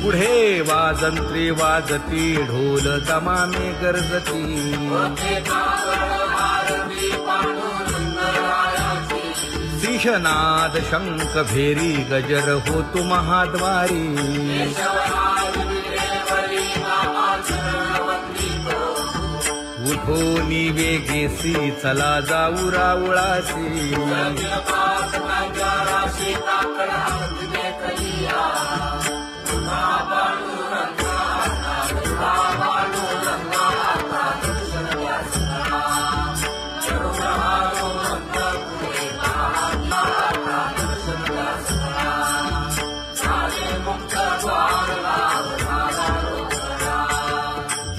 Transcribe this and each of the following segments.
पुढे वाजंत्री वाजती ढोल दमामे गरजती सिंहनाद शंख भेरी गजर होतो महाद्वारी उठो वेगेसी चला जाऊ रावळासी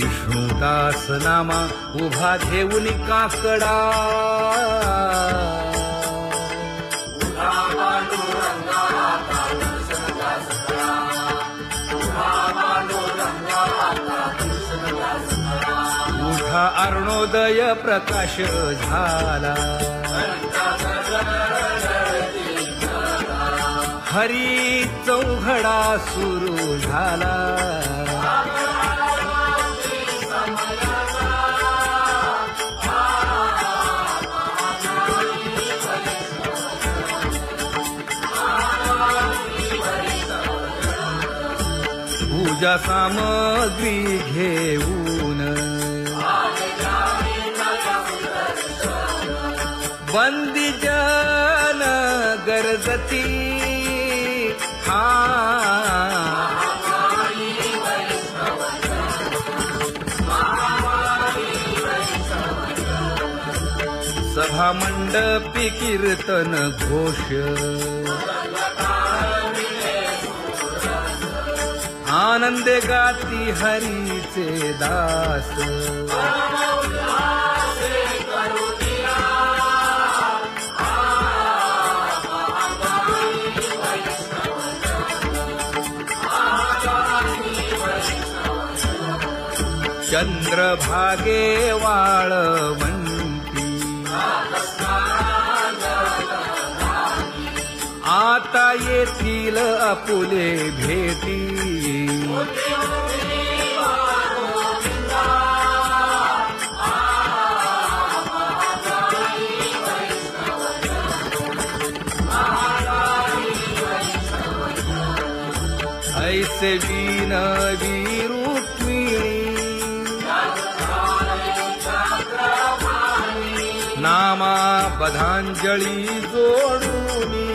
विष्णुदास नामा उभा घेऊन काकडा उठा अरुणोदय प्रकाश झाला हरी चौघडा सुरू झाला पूजा सामग्री घेऊन बंदी जन गरजती सभा मंडपी कीर्तन घोष आनंदे गाती हरीचे दास चंद्रभागे वाळवंती आता येथील आपुले भेटी ऐसे विनवी रुक्मिणी नामा बधांजळी जोडूनी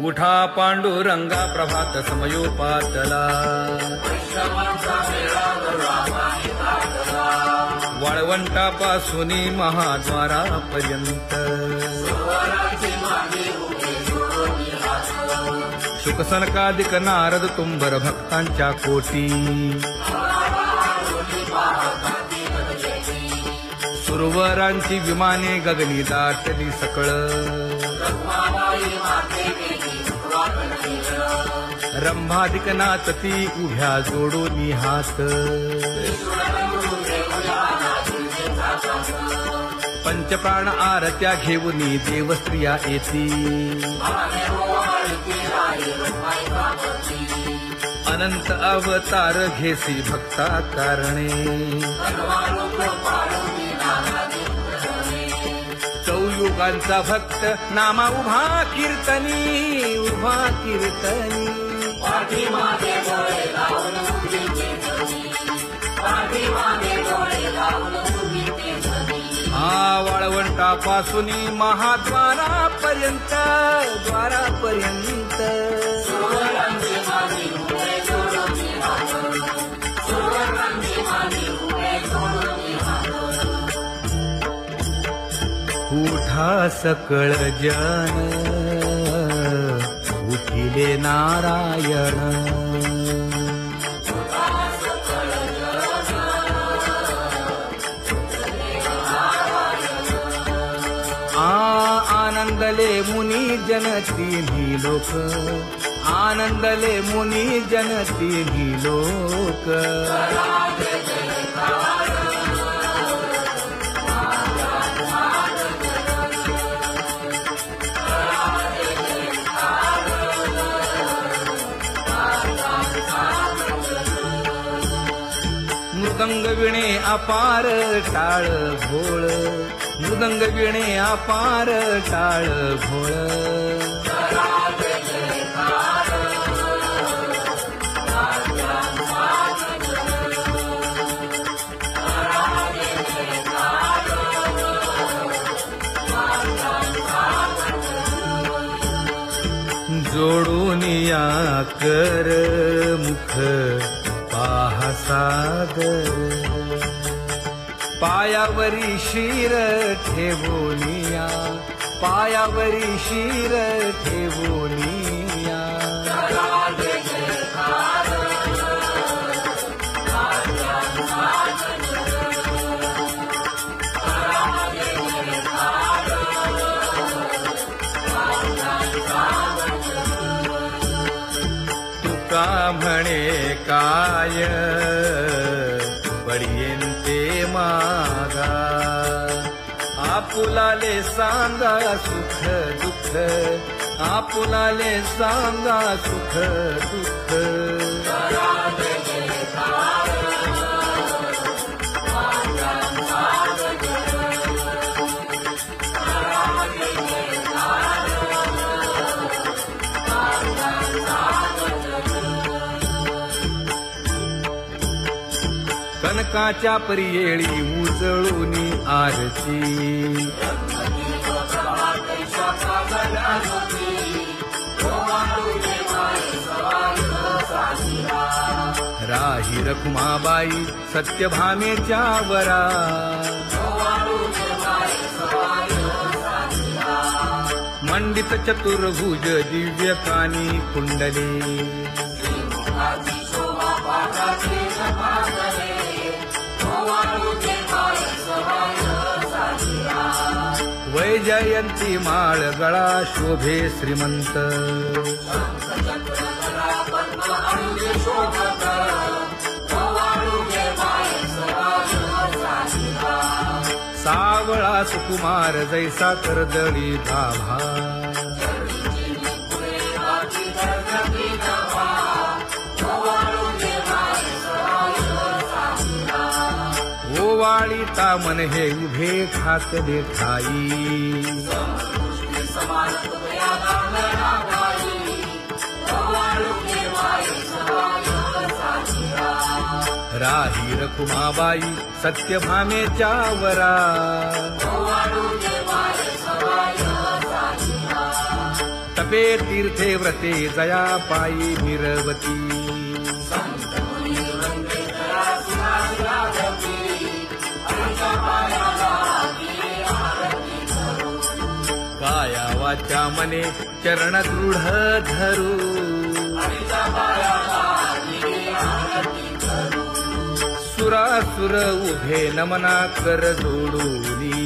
उठा पांडुरंगा प्रभात समयोपातला वाळवंटापासून महाद्वारापर्यंत शुकसनकादिक नारद तुंबर भक्तांच्या कोटी सुरवरांची विमाने गगनी दाटली सकळ रंभादिक नाचती उभ्या जोडून हात पंचप्राण आरत्या घेऊन देवस्त्रिया येती अनंत अवतार घेसी भक्ता कारणे चौयुगांचा भक्त नामा उभा कीर्तनी उभा कीर्तनी वाळवंटापासून महाद्वारापर्यंत द्वारापर्यंत उठा सकळ जन उठिले नारायण आनंदले मुनी जन तिन्ही लोक, आनंदले मुनी जन तिन्ही लोक. मृदंग विणे अपार टाळ भोळ, मृदंग विणे अपार टाळ भोळ. जोडून या कर मुख पाहा सागर, पायावरी शिर ठेवोनिया, पायावरी शिर ठेवोनिया. तुका म्हणे काय बडियेंते मागा, आपुलाले सांगा सुख दुःख, आपुलाले सांगा सुख दुःख. कनकाच्या परियेळी उजळूनी आरती, राही रखुमाबाई सत्यभामेच्या वरा, मंडित चतुर्भुज दिव्य कानी कुंडले, वैजयंती माळ गळा शोभे श्रीमंत, सावळा सुकुमार जैसा कर्दळी गाभा, ओवाळी तामन हे उभे खाकले ठाई, राही रखुमाबाई सत्यभामेच्या वरा, तपे तीर्थे व्रते जया पायी मिरवती, काया वाचा मने चरण दृढ धरू, सुरासुर उभे नमना कर जोडूनी,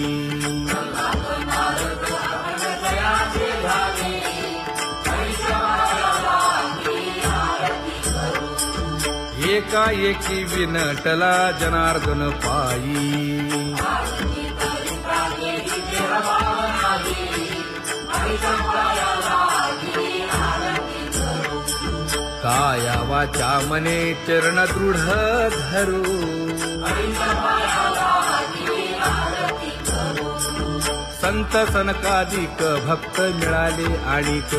एकाएकी विनटला जनार्दन पायी, काया वाचा मने चरण दृढ धरू, संत सनकादिक भक्त मिळाले आणिक,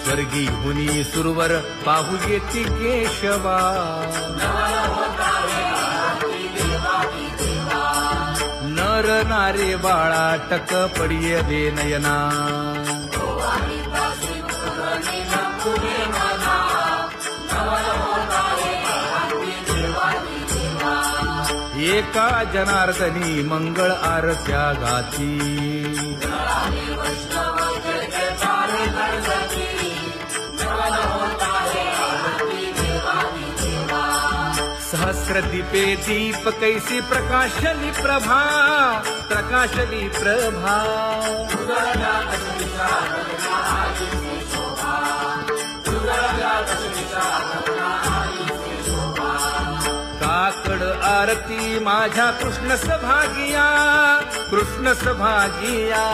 स्वर्गी मुनी सुरवर पाहू येती केशवा, नर नारे बाळा टक पडिये दे नयना, एका जनार्दनी मंगळ आरत्या गाती, काया वाचा मने सहस्रदीपे दीप कैसी प्रकाशली प्रभा, प्रकाशली प्रभा. काकड आरती माझ्या कृष्ण सभागिया, कृष्ण सभागिया.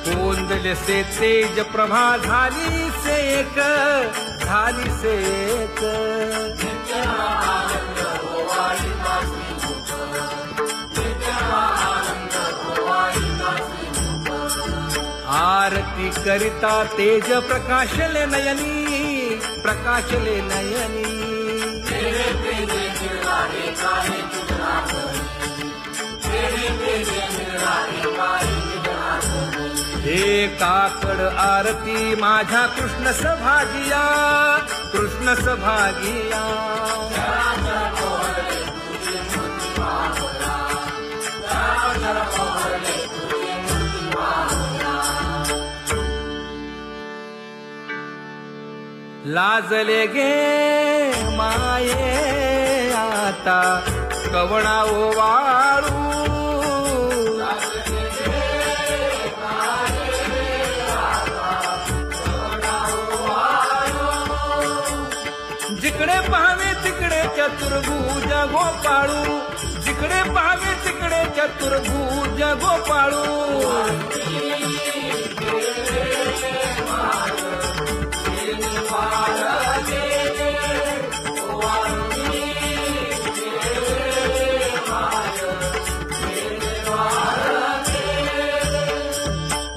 कोंदले से तेज प्रभा झाली से एक, झाली से एक. आरती करिता तेज प्रकाशले नयनी, प्रकाशले नयनी. हे काकड आरती माझ्या कृष्ण सभागिया, कृष्ण सभागिया. लाजले गे माये आता कवणा ओवाळू. जिकडे पाहावे तिकडे चतुर्भुज गोपाळू, जिकडे पाहावे तिकडे चतुर्भुज गोपाळू.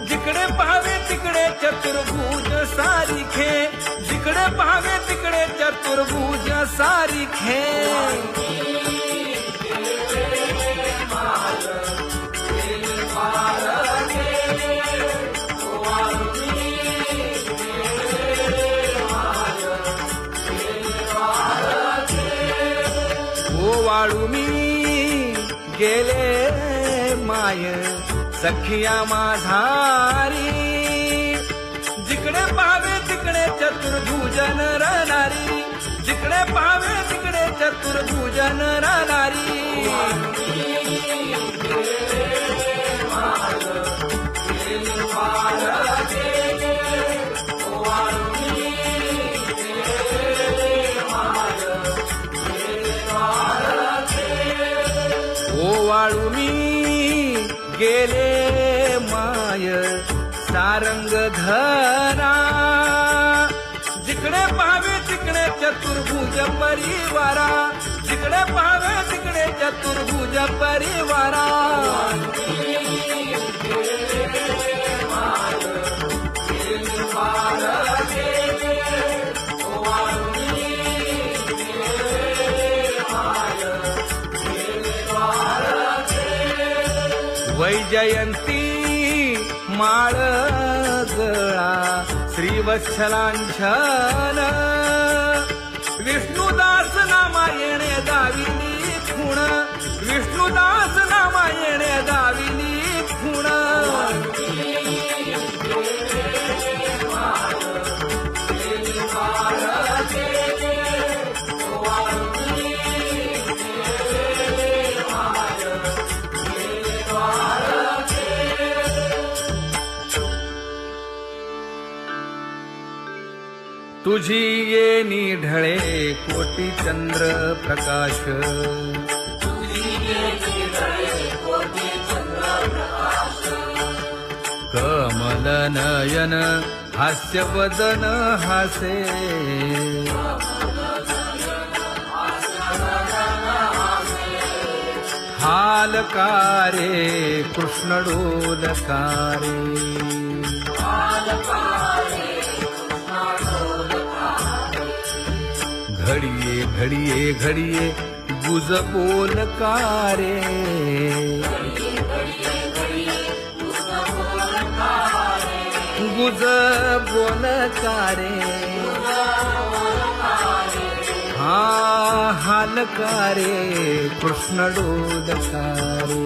जिकडे पाहावे तिकडे चतुर्भुज सारिखे, जिकडे पाहावे तिकडे चतुर्भुज सारिखे. ओवाळू मी गेले माय सखिया माझारी. जिकडे पाहावे तिकडे चतुर्भुज नरनारी, जिकडे पाहावे तिकडे चतुर्भुज नरनारी. ओवाळू मी गेले माय सारंग धरा. जिकडे पाहावे तिकडे चतुर्भुज परिवारा, जिकडे पाहावे तिकडे चतुर्भुज परिवारा. वैजयंती माळ गळा श्रीवत्सलांछन. विष्णुदास नामायणे दाविनी खूण, विष्णुदास नामायणे दाविनी खूण. तुझी येणी ढळे कोटी चंद्र प्रकाश. कमल नयन हास्य वदन हासे. हालकारे कृष्ण डोलकारे. घडिये घडिये घडिये गुज बोलकारे. गुज बोलकारे. हा हालकारे कृष्ण डोलकारे.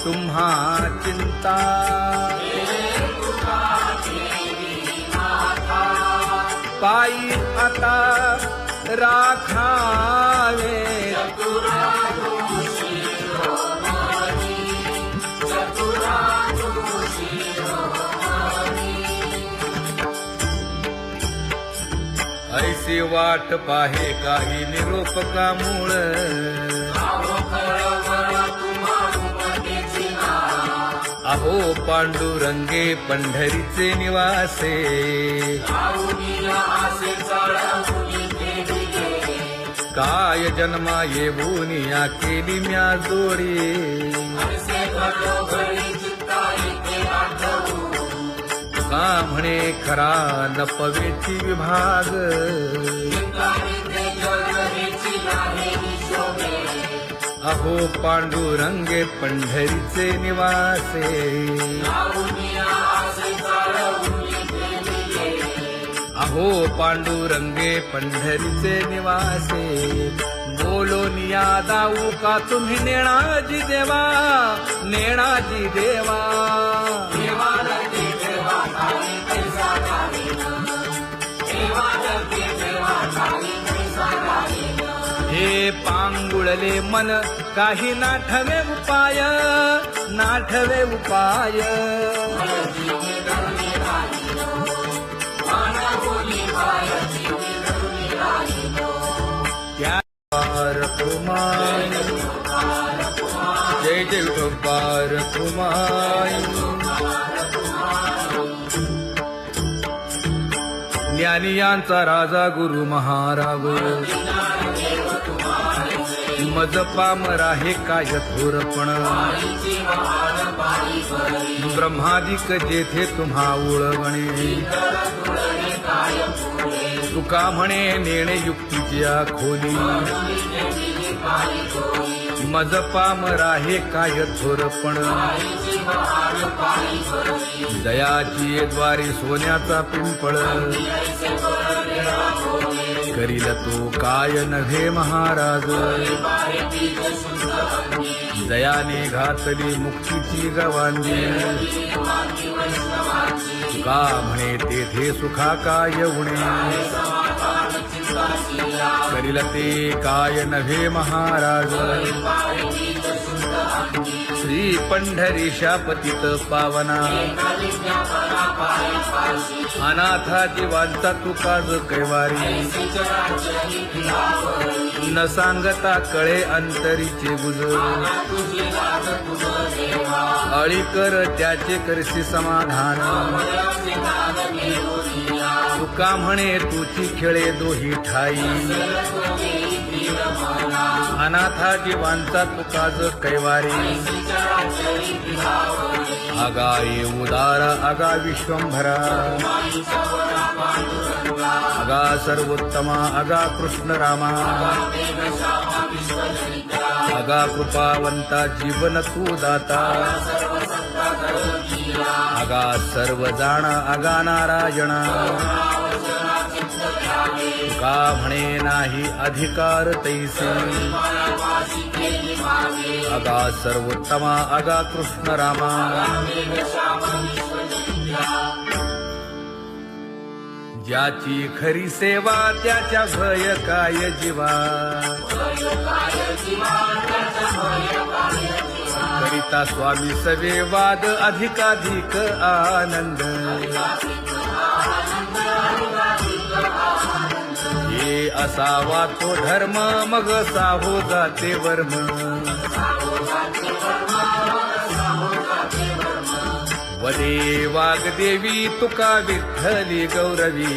तुम्हा चिंता पायी आता राखावे ऐसी वाट पाहे काही निरोप का मूळ अहो पांडुरंगे पंढरीचे निवासे काय जन्मा येऊन या केली म्या जोडी का म्हणे खरा नपवेची विभाग अहो पांडुरंगे पंढरीचे निवासे अहो पांडुरंगे पंढरीचे निवासे बोलोनिया दाऊ का तुम्ही नेणाजी देवा नेणाजी देवा हे पांगुळले मन काही नाठवे उपाय नाठवे उपाय कुमार जय जय विठोबार कुमार ज्ञानियांचा राजा गुरु महाराज मज पामरा हे काय थोरपण ब्रह्मादिक जेथे तुम्हा उळवणे तुका म्हणे नेणे युक्तीची खोली मज पामरा हे काय थोरपण दयाची द्वारी सोन्याचा पिंपळ करील तो काय नव्हे महाराज दयाने घातली मुक्तीची गवांगी का म्हणे तेथे सुखा काय उणे करील ते काय नव्हे महाराज श्री पंढरीशा पतित पावना अनाथा जीवांचा तुका ज कैवारी न सांगता कळे अंतरीचे गुज अळी कर त्याचे करशी समाधान तुका म्हणे तुची खेळे दोही ठाई अनाथा जीवांचा तुका ज कैवारी आगा ये उदार आगा विश्वंभरा आगा सर्वोत्तमा आगा कृष्ण रामा आगा कृपावंता जीवन तू दाता आगा सर्व जाणा आगा नारायणा का म्हणे नाही अधिकार तैसे आगा सर्वोत्तमा आगा कृष्ण रामा ज्याची खरी सेवा त्याच्या भय काय जीवा करिता स्वामी सवे वाद अधिकाधिक आनंद हे असावा तो धर्म मग साहो जाते वर्म वदे वाग्देवी तुका विठ्ठली गौरवी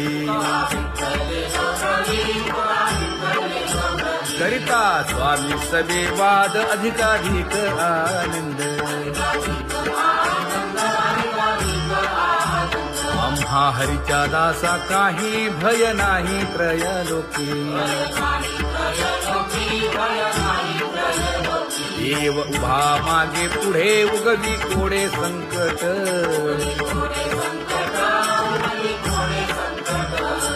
करिता स्वामी सवे वाद अधिकाधिक आनंद आम्हा हरीच्या दासा काही भय नाही त्रयलोकी देव उभा मागे पुढे उगवी कोडे संकट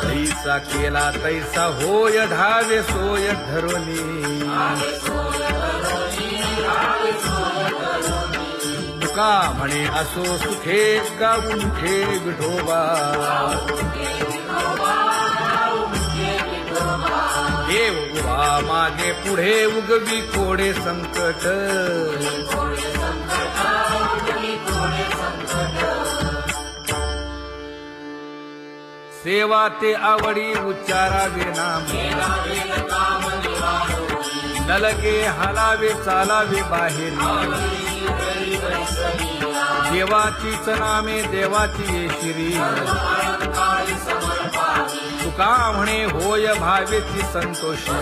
तैसा केला तैसा होय धावे सोय धरोनी तुका म्हणे असो सुखे गाऊन घे विठोबा देव उभा मागे पुढे उगवी कोडे संकट सेवा ते आवडी उच्चारावे नाम न लगे हालावे चालावे बाहेरी देवाचीच नामे देवाची येशिरी तुका म्हणे होय भावेची संतोषी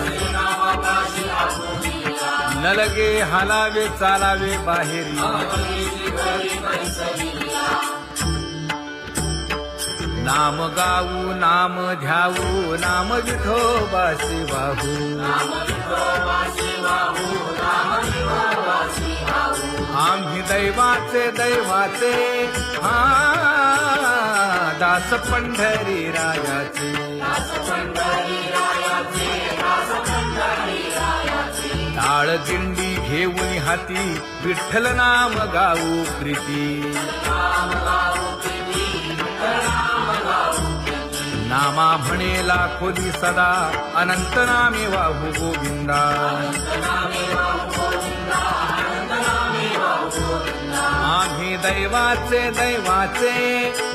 न लगे हालावे चालावे बाहेरी नाम गाऊ नाम ध्याऊ नाम विठोबासी वाहू आम्ही दैवाचे हा दास पंढरी रायाचे टाळ दिंडी घेऊन हाती विठ्ठल नाम गाऊ प्रीती नामा म्हणेला खोली सदा अनंत नामे वाहू गोविंदा आम्ही दैवाचे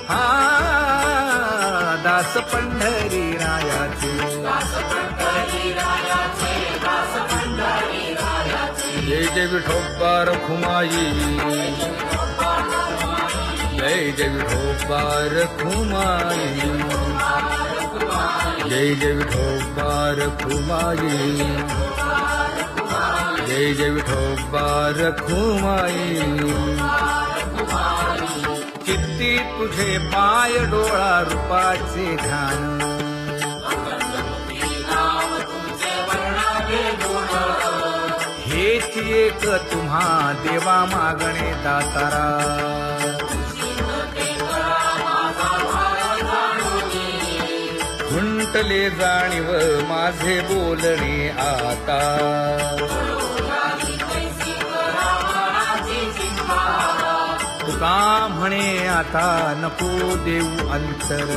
हा दास पंढरी रायाचे जय जय विठोबा रखुमाई जय जय विठोबा रखुमाई जय जय विठोबा रखुमाई जय जय विठोबा रखुमाई चित्ती तुझे पाय डोळा रूपाचे ध्यान हेच एक तुम्हा देवा मागणे दातारा खुंटले जाणीव माझे बोलणे आता तुका म्हणे आता नको देऊ अंतर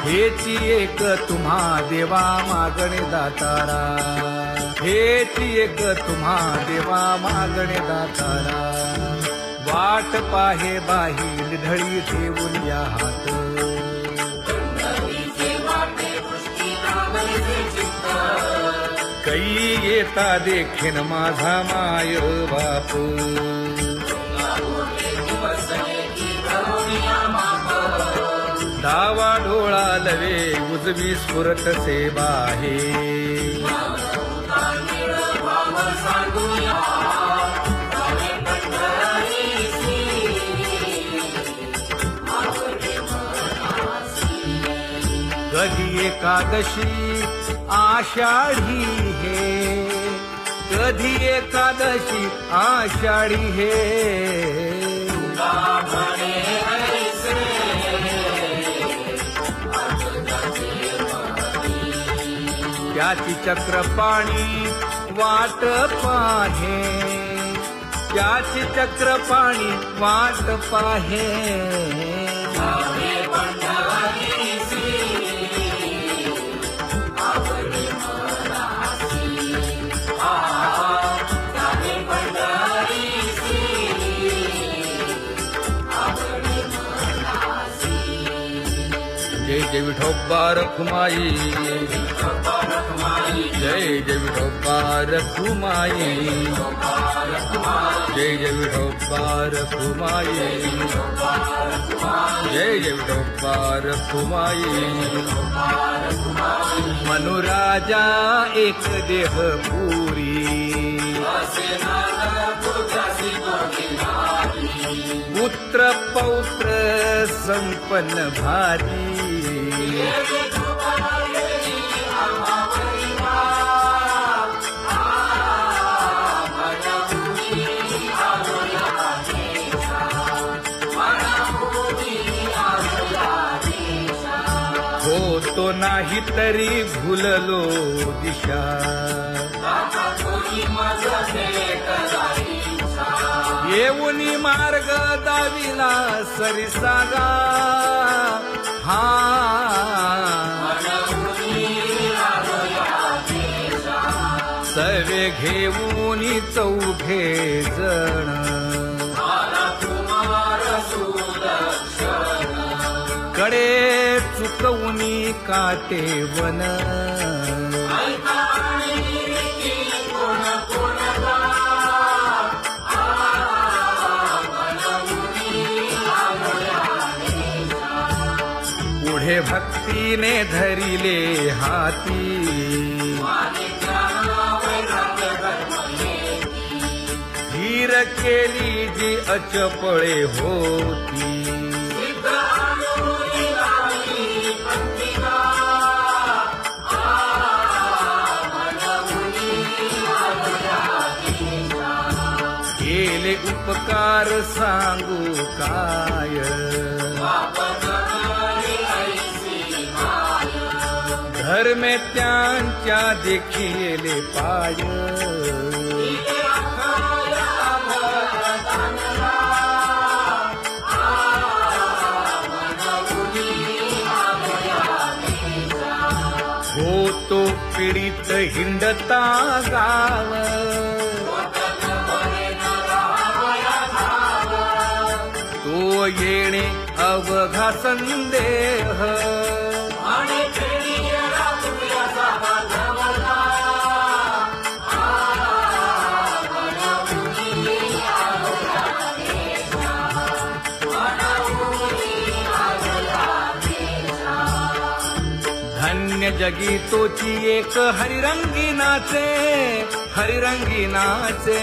हेची एक तुम्हा देवा मागणे दातारा हेची एक तुम्हा देवा मागणे दातारा वाट पाहे बाही ढळी ठेवून या हात कै येता देखेन माझा माय बाप डावा डोळा लवे उजवी स्फुरत से बाहे कधी एकादशी आषाढी हे कधी एकादशी आषाढी हे त्याची चक्रपाणी वाट पाहे त्याची चक्रपाणी वाट पाहे जय जय विठोबा रखुमाई जय जय विठोबा रखुमाई जय जय विठोबा रखुमाई जय जय विठोबा रखुमाई मनुराजा एक देह पुरी पुत्र पौत्र संपन्न भारी तो नाही तरी भुललो दिशा येऊनी मार्ग दाविला सरिसागा हा सवे घेऊनी चौघे जण कडे चुकवूनी काटे वन पुढे भक्तीने धरिले हाती धीर केली जी अचपळे होती केले उपकार सांगू काय धर्मे त्यांच्या देखिले पाय होतो पीडित हिंडता गाव तो येणे अवघा संदेह धन्य जगी तोची एक हरिरंगी नाचे हरिरंगी नाचे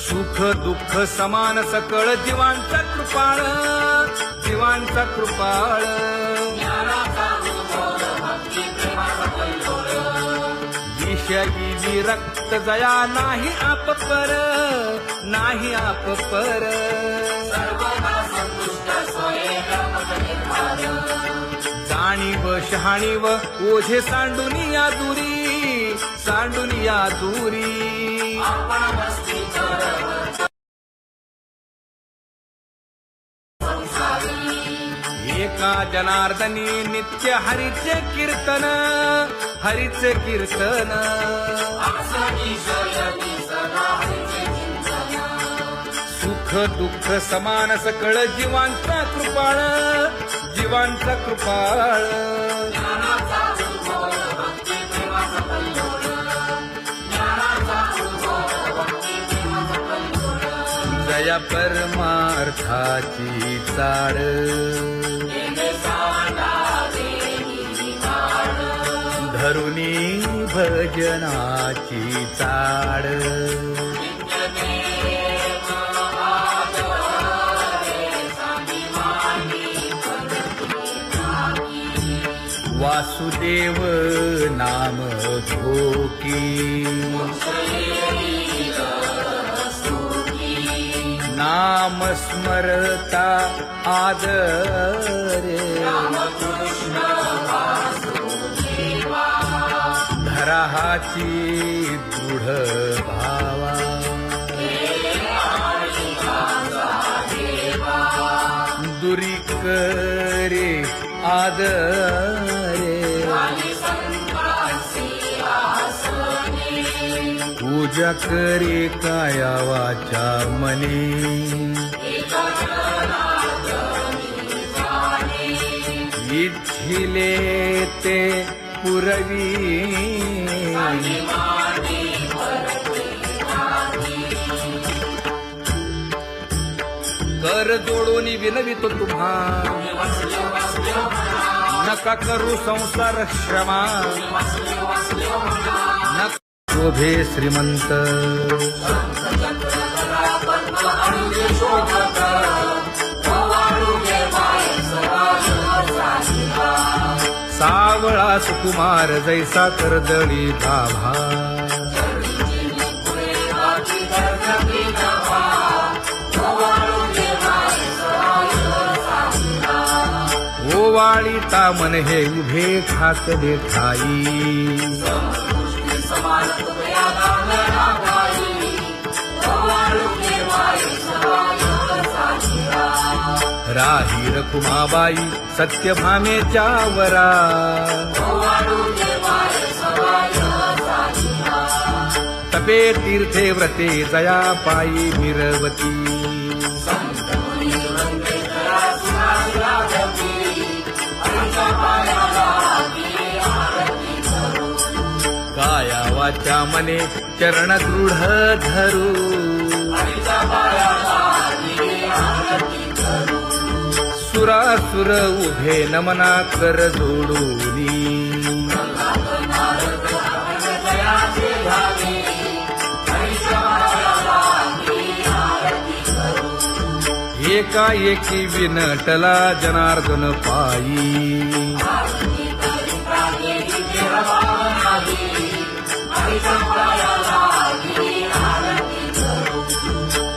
सुख दुःख समान सकळ जीवांचा कृपाळ जीवांचा कृपाळ विषयी विरक्त जया नाही आप पर नाही आप पर जाणीव शहाणीव ओझे सांडुनिया दूरी एका जनार्दनी नित्य हरीचे कीर्तन सुख दुःख समान सकळ जीवांचा कृपाळ जया परमार्थाची चाळ धरुनी भजनाची चाळ वासुदेव नाम घोकी नाम स्मरता आदरे धराहाची दृढ भावा दुरी करे आदरे पूजा करे काया वाचा मने इच्छिले ते पुरवी कर जोडून विनवितो तुम्हा नका करू संसार श्रमा नका शोभे श्रीमंत सावळा सुकुमार जैसा कर्दळी गाभा ओवाळीता मन हे उभे ठाकले ठाई राही रखुमाबाई सत्यभामेच्या वरा तपे तीर्थे व्रते जया पायी मिरवती काया वाचा मने चरण दृढ धरू सुरासुर उभे नमना कर जोडूनी एकाएकी विनटला जनार्दन पायी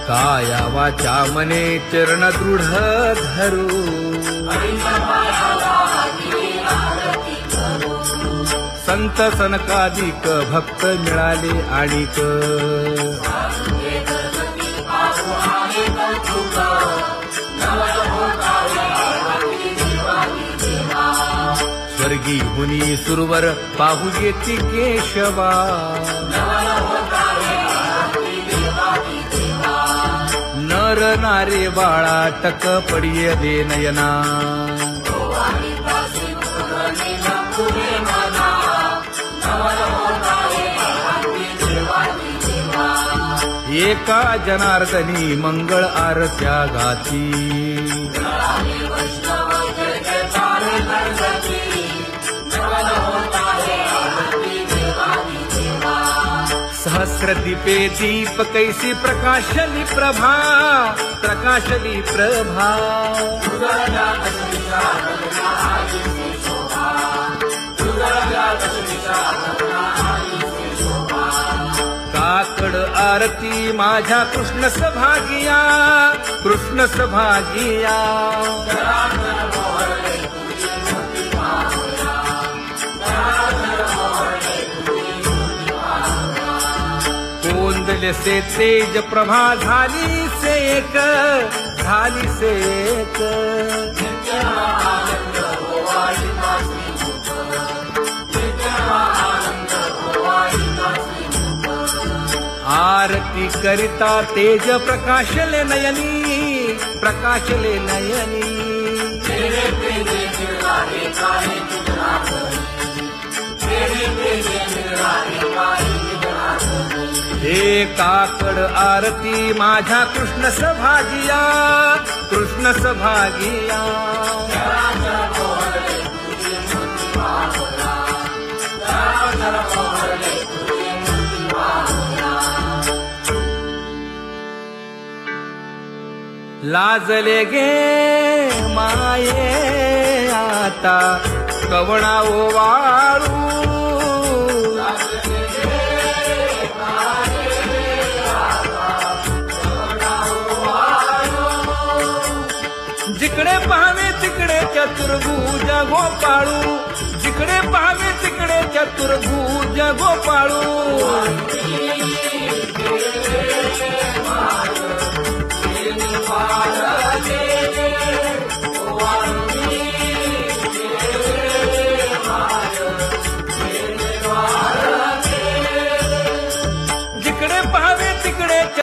काया वाचा मने चरण दृढ धरू संत सनकादिक भक्त मिळाले आणिक स्वर्गी हुनी सुरवर पाहू येती केशवा नर नारे बाळा टक पडिये दे नयना एका जनार्दनी मंगळ आरत्या गाती सहस्र दीपे दीप कैसी प्रकाशली प्रभा प्रकाशली प्रभा काकड आरती माझ्या कृष्ण सभागिया कृष्ण सभागिया कोंदले से तेज प्रभा झाली से एक आरती करिता तेज प्रकाशले नयनी हे काकड आरती माझ्या कृष्ण सभागिया लाजले गे माये आता कवणा ओवाळू जिकडे पाहावे तिकडे चतुर्भुज गोपाळू जिकडे पाहावे तिकडे चतुर्भुज गोपाळू